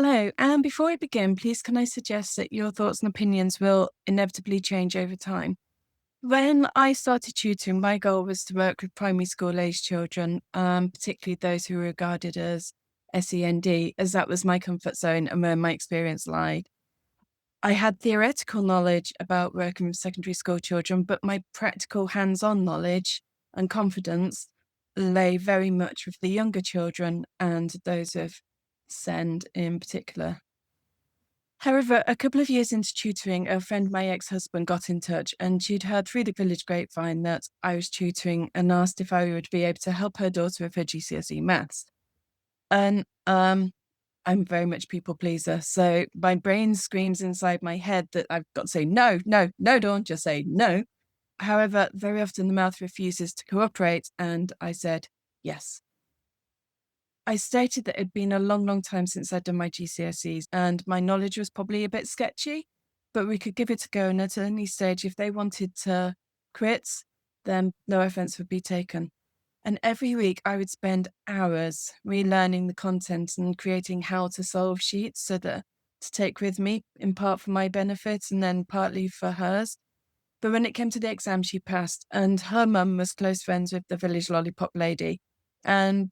Hello, and before we begin, please can I suggest that your thoughts and opinions will inevitably change over time? When I started tutoring, my goal was to work with primary school age children, particularly those who were regarded as SEND, as that was my comfort zone and where my experience lied. I had theoretical knowledge about working with secondary school children, but my practical hands on knowledge and confidence lay very much with the younger children and those of SEND in particular. However, a couple of years into tutoring, a friend, my ex-husband, got in touch and she'd heard through the village grapevine that I was tutoring and asked if I would be able to help her daughter with her GCSE maths. And I'm very much people pleaser. So my brain screams inside my head that I've got to say, no, no, no, don't just say no. However, very often the mouth refuses to cooperate. And I said, yes. I stated that it'd been a long, long time since I'd done my GCSEs and my knowledge was probably a bit sketchy, but we could give it a go. And at any stage, if they wanted to quit, then no offense would be taken. And every week I would spend hours relearning the content and creating how to solve sheets so that to take with me, in part for my benefit and then partly for hers. But when it came to the exam, she passed, and her mum was close friends with the village lollipop lady. And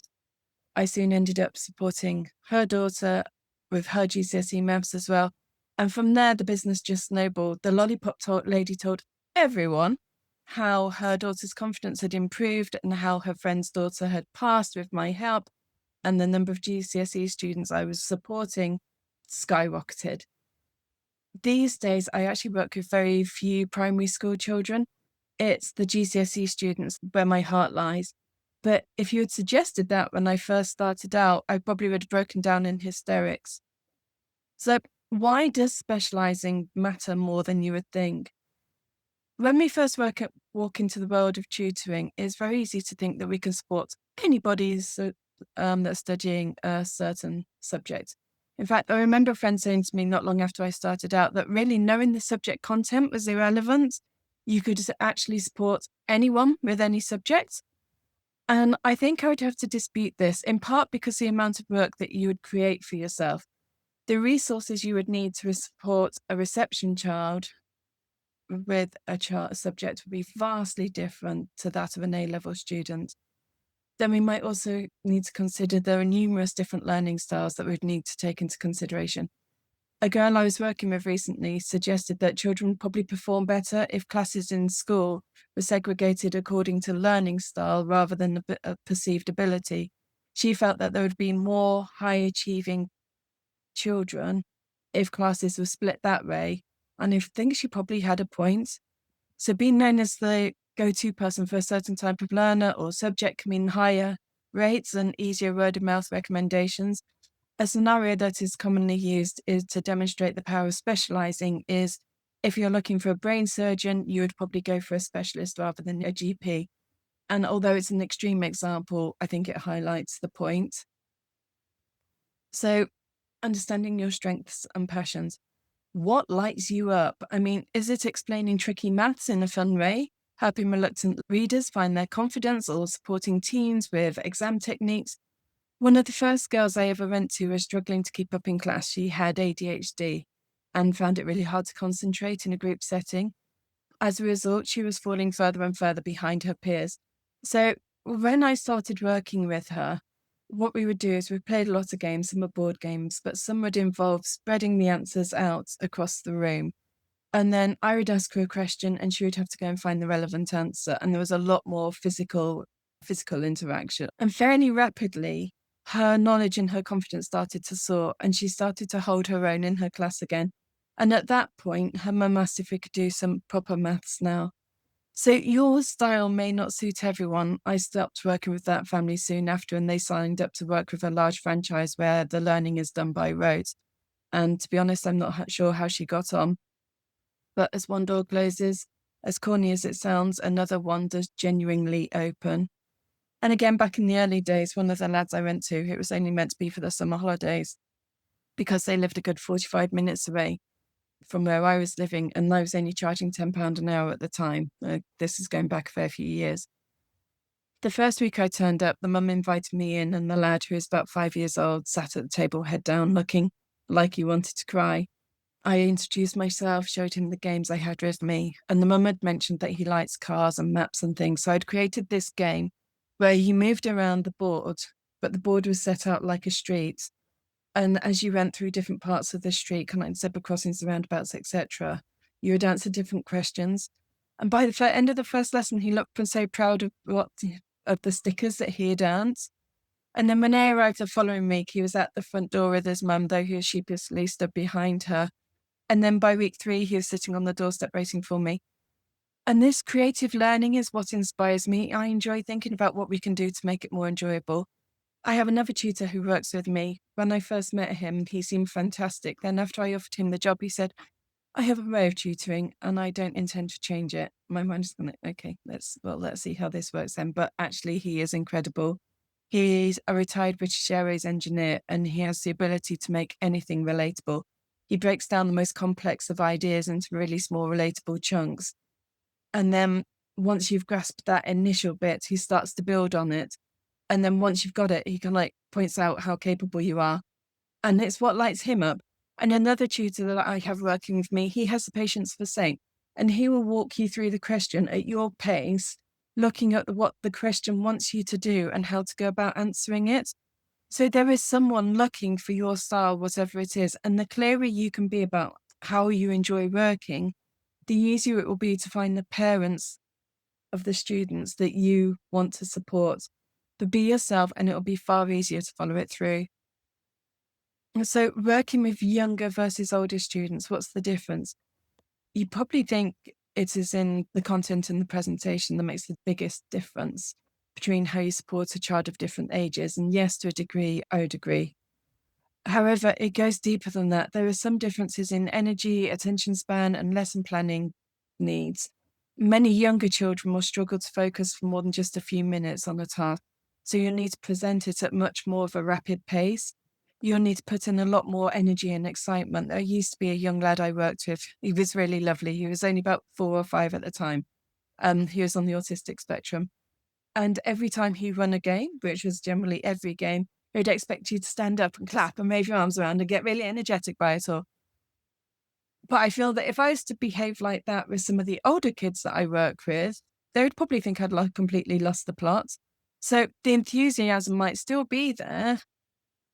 I soon ended up supporting her daughter with her GCSE maths as well. And from there, the business just snowballed. The lady told everyone how her daughter's confidence had improved and how her friend's daughter had passed with my help. And the number of GCSE students I was supporting skyrocketed. These days, I actually work with very few primary school children. It's the GCSE students where my heart lies. But if you had suggested that when I first started out, I probably would have broken down in hysterics. So why does specialising matter more than you would think? When we first walk into the world of tutoring, it's very easy to think that we can support anybody that's studying a certain subject. In fact, I remember a friend saying to me not long after I started out that really knowing the subject content was irrelevant. You could actually support anyone with any subject. And I think I would have to dispute this, in part because the amount of work that you would create for yourself, the resources you would need to support a reception child with a subject would be vastly different to that of an A-level student. Then we might also need to consider there are numerous different learning styles that we'd need to take into consideration. A girl I was working with recently suggested that children probably perform better if classes in school were segregated according to learning style rather than a perceived ability. She felt that there would be more high-achieving children if classes were split that way, and I think she probably had a point. So being known as the go-to person for a certain type of learner or subject can mean higher rates and easier word-of-mouth recommendations. A scenario that is commonly used is to demonstrate the power of specialising is if you're looking for a brain surgeon, you would probably go for a specialist rather than a GP. And although it's an extreme example, I think it highlights the point. So understanding your strengths and passions. What lights you up? I mean, is it explaining tricky maths in a fun way, helping reluctant readers find their confidence, or supporting teens with exam techniques? One of the first girls I ever went to was struggling to keep up in class. She had ADHD and found it really hard to concentrate in a group setting. As a result, she was falling further and further behind her peers. So when I started working with her, what we would do is we played a lot of games, some were board games, but some would involve spreading the answers out across the room. And then I would ask her a question and she would have to go and find the relevant answer. And there was a lot more physical interaction. And fairly rapidly, her knowledge and her confidence started to soar and she started to hold her own in her class again. And at that point, her mum asked if we could do some proper maths now. So your style may not suit everyone. I stopped working with that family soon after and they signed up to work with a large franchise where the learning is done by rote. And to be honest, I'm not sure how she got on. But as one door closes, as corny as it sounds, another one does genuinely open. And again, back in the early days, one of the lads I went to, it was only meant to be for the summer holidays because they lived a good 45 minutes away from where I was living, and I was only charging £10 an hour at the time. This is going back a fair few years. The first week I turned up, the mum invited me in, and the lad, who is about 5 years old, sat at the table, head down, looking. like he wanted to cry. I introduced myself, showed him the games I had with me, and the mum had mentioned that he likes cars and maps and things. So I'd created this game where you moved around the board, but the board was set out like a street. And as you went through different parts of the street, kind of like zebra crossings, roundabouts, etc., you would answer different questions. And by the end of the first lesson, he looked so proud of the stickers that he had earned. And then when I arrived the following week, he was at the front door with his mum, though he was sheepishly stood behind her. And then by week 3, he was sitting on the doorstep waiting for me. And this creative learning is what inspires me. I enjoy thinking about what we can do to make it more enjoyable. I have another tutor who works with me. When I first met him, he seemed fantastic. Then after I offered him the job, he said, I have a way of tutoring and I don't intend to change it. My mind is going, okay, let's see how this works then. But actually, he is incredible. He's a retired British Airways engineer and he has the ability to make anything relatable. He breaks down the most complex of ideas into really small, relatable chunks. And then once you've grasped that initial bit, he starts to build on it. And then once you've got it, he can points out how capable you are. And it's what lights him up. And another tutor that I have working with me, he has the patience for saying, and he will walk you through the question at your pace, looking at what the question wants you to do and how to go about answering it. So there is someone looking for your style, whatever it is. And the clearer you can be about how you enjoy working, the easier it will be to find the parents of the students that you want to support. But be yourself and it'll be far easier to follow it through. So working with younger versus older students, what's the difference? You probably think it is in the content and the presentation that makes the biggest difference between how you support a child of different ages. And yes, to a degree, I would agree. However, it goes deeper than that. There are some differences in energy, attention span, and lesson planning needs. Many younger children will struggle to focus for more than just a few minutes on a task. So you'll need to present it at much more of a rapid pace. You'll need to put in a lot more energy and excitement. There used to be a young lad I worked with. He was really lovely. He was only about 4 or 5 at the time. He was on the autistic spectrum. And every time he run a game, which was generally every game, he'd expect you to stand up and clap and wave your arms around and get really energetic by it all. But I feel that if I was to behave like that with some of the older kids that I work with, they would probably think I'd completely lost the plot. So the enthusiasm might still be there,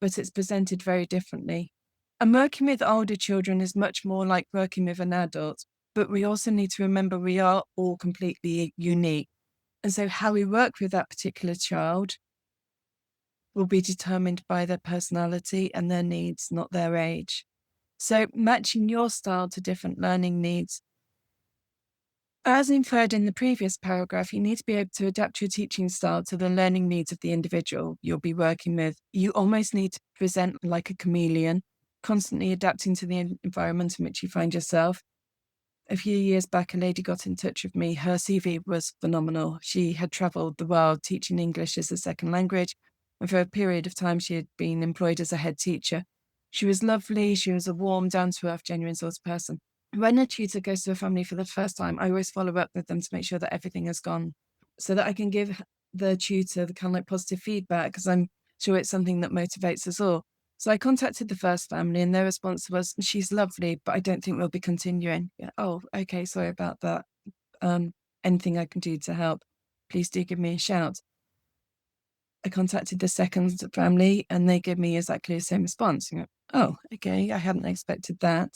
but it's presented very differently. And working with older children is much more like working with an adult, but we also need to remember we are all completely unique. And so how we work with that particular child will be determined by their personality and their needs, not their age. So matching your style to different learning needs. As inferred in the previous paragraph, you need to be able to adapt your teaching style to the learning needs of the individual you'll be working with. You almost need to present like a chameleon, constantly adapting to the environment in which you find yourself. A few years back, a lady got in touch with me. Her CV was phenomenal. She had travelled the world teaching English as a second language, and for a period of time, she had been employed as a head teacher. She was lovely. She was a warm, down-to-earth, genuine sort of person. When a tutor goes to a family for the first time, I always follow up with them to make sure that everything has gone, so that I can give the tutor the kind of positive feedback, because I'm sure it's something that motivates us all. So I contacted the first family and their response was, she's lovely, but I don't think we'll be continuing. Yeah, oh, okay, sorry about that. Anything I can do to help, please do give me a shout. I contacted the second family and they gave me exactly the same response. Oh, okay, I hadn't expected that.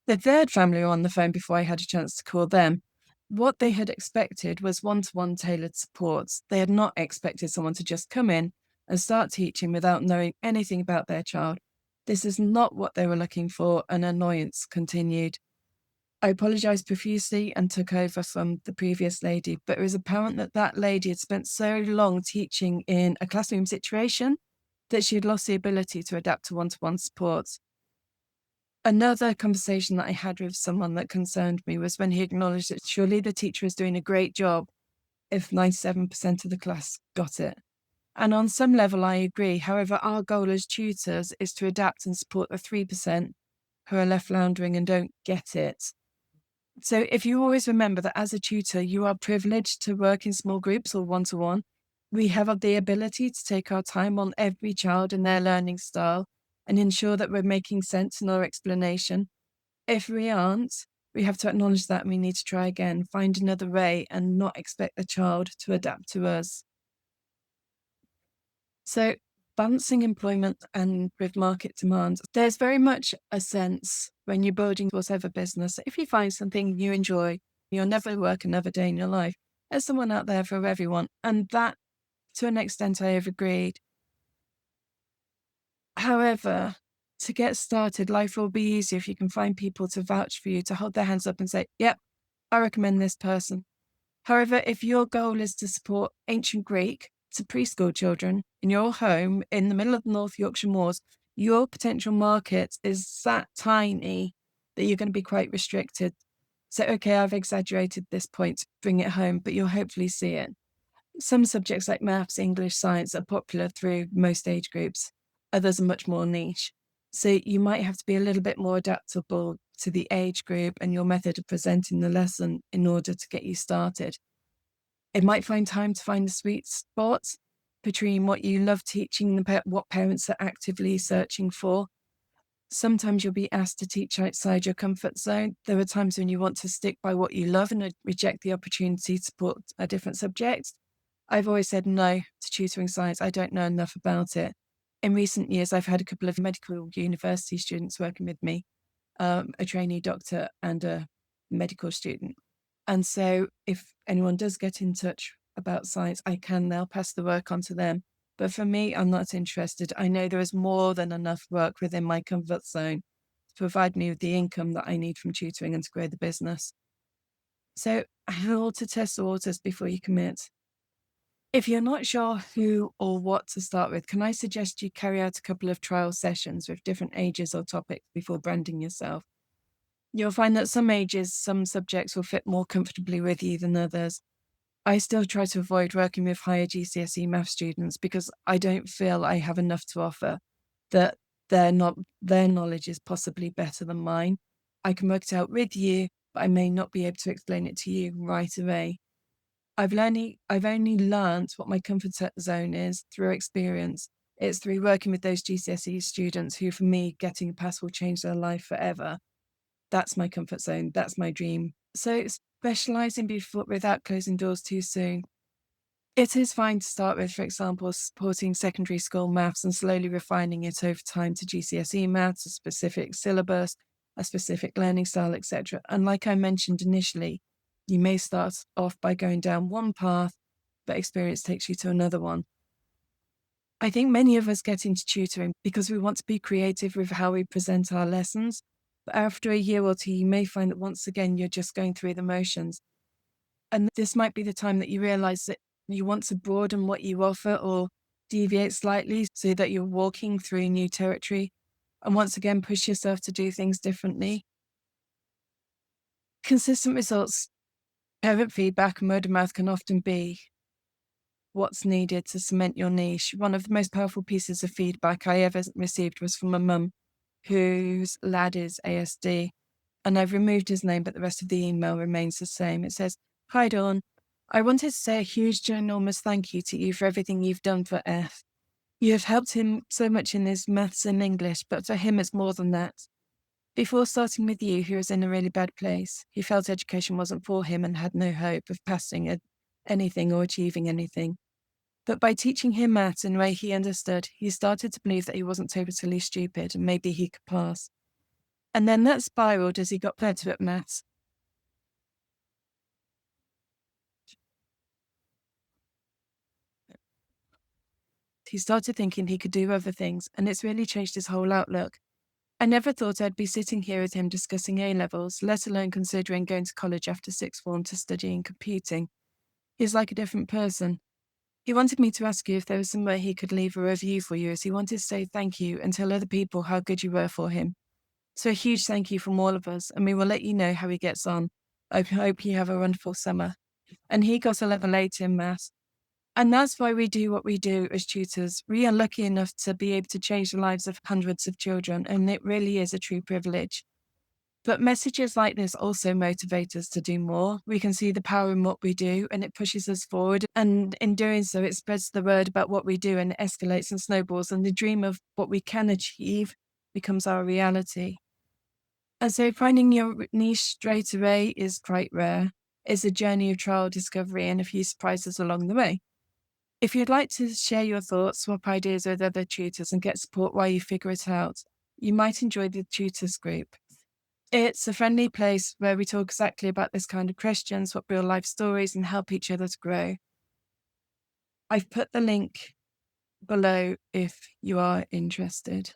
The third family were on the phone before I had a chance to call them. What they had expected was one-to-one tailored supports. They had not expected someone to just come in and start teaching without knowing anything about their child. This is not what they were looking for, and annoyance continued. I apologised profusely and took over from the previous lady, but it was apparent that that lady had spent so long teaching in a classroom situation that she had lost the ability to adapt to one-to-one support. Another conversation that I had with someone that concerned me was when he acknowledged that surely the teacher is doing a great job if 97% of the class got it. And on some level, I agree. However, our goal as tutors is to adapt and support the 3% who are left floundering and don't get it. So if you always remember that as a tutor, you are privileged to work in small groups or one-to-one, we have the ability to take our time on every child and their learning style and ensure that we're making sense in our explanation. If we aren't, we have to acknowledge that and we need to try again, find another way, and not expect the child to adapt to us. So, balancing employment and with market demand, there's very much a sense when you're building whatever business, if you find something you enjoy, you'll never work another day in your life. There's someone out there for everyone. And that, to an extent, I have agreed. However, to get started, life will be easier if you can find people to vouch for you, to hold their hands up and say, yep, I recommend this person. However, if your goal is to support ancient Greek to preschool children in your home in the middle of the North Yorkshire Moors, your potential market is that tiny that you're going to be quite restricted. So, okay, I've exaggerated this point, bring it home, but you'll hopefully see it. Some subjects like maths, English, science are popular through most age groups. Others are much more niche. So you might have to be a little bit more adaptable to the age group and your method of presenting the lesson in order to get you started. It might find time to find the sweet spot between what you love teaching and what parents are actively searching for. Sometimes you'll be asked to teach outside your comfort zone. There are times when you want to stick by what you love and reject the opportunity to support a different subject. I've always said no to tutoring science. I don't know enough about it. In recent years, I've had a couple of medical university students working with me, a trainee doctor and a medical student. And so if anyone does get in touch about science, I can now pass the work on to them. But for me, I'm not interested. I know there is more than enough work within my comfort zone to provide me with the income that I need from tutoring and to grow the business. So how to test the waters before you commit? If you're not sure who or what to start with, can I suggest you carry out a couple of trial sessions with different ages or topics before branding yourself? You'll find that some ages, some subjects will fit more comfortably with you than others. I still try to avoid working with higher GCSE math students because I don't feel I have enough to offer, that their knowledge is possibly better than mine. I can work it out with you, but I may not be able to explain it to you right away. I've only learned what my comfort zone is through experience. It's through working with those GCSE students who, for me, getting a pass will change their life forever. That's my comfort zone. That's my dream. So specialising without closing doors too soon. It is fine to start with, for example, supporting secondary school maths and slowly refining it over time to GCSE maths, a specific syllabus, a specific learning style, etc. And like I mentioned initially, you may start off by going down one path, but experience takes you to another one. I think many of us get into tutoring because we want to be creative with how we present our lessons. But after a year or two, you may find that once again, you're just going through the motions. And this might be the time that you realize that you want to broaden what you offer or deviate slightly so that you're walking through new territory. And once again, push yourself to do things differently. Consistent results, parent feedback, and word of mouth can often be what's needed to cement your niche. One of the most powerful pieces of feedback I ever received was from a mum whose lad is ASD. And I've removed his name, but the rest of the email remains the same. It says, "Hi, Dawn. I wanted to say a huge, ginormous thank you to you for everything you've done for F. You have helped him so much in his maths and English, but for him it's more than that. Before starting with you, he was in a really bad place. He felt education wasn't for him and had no hope of passing at anything or achieving anything. But by teaching him maths in a way he understood, he started to believe that he wasn't totally stupid and maybe he could pass. And then that spiraled as he got better at maths. He started thinking he could do other things, and it's really changed his whole outlook. I never thought I'd be sitting here with him discussing A-levels, let alone considering going to college after sixth form to studying computing. He's like a different person. He wanted me to ask you if there was somewhere he could leave a review for you, as he wanted to say thank you and tell other people how good you were for him. So a huge thank you from all of us, and we will let you know how he gets on. I hope you have a wonderful summer." And he got a level 8 in maths. And that's why we do what we do as tutors. We are lucky enough to be able to change the lives of hundreds of children, and it really is a true privilege. But messages like this also motivate us to do more. We can see the power in what we do and it pushes us forward. And in doing so, it spreads the word about what we do and it escalates and snowballs. And the dream of what we can achieve becomes our reality. And so finding your niche straight away is quite rare. It's a journey of trial discovery and a few surprises along the way. If you'd like to share your thoughts, swap ideas with other tutors, and get support while you figure it out, you might enjoy the Tutors group. It's a friendly place where we talk exactly about this kind of questions, swap real life stories, and help each other to grow. I've put the link below if you are interested.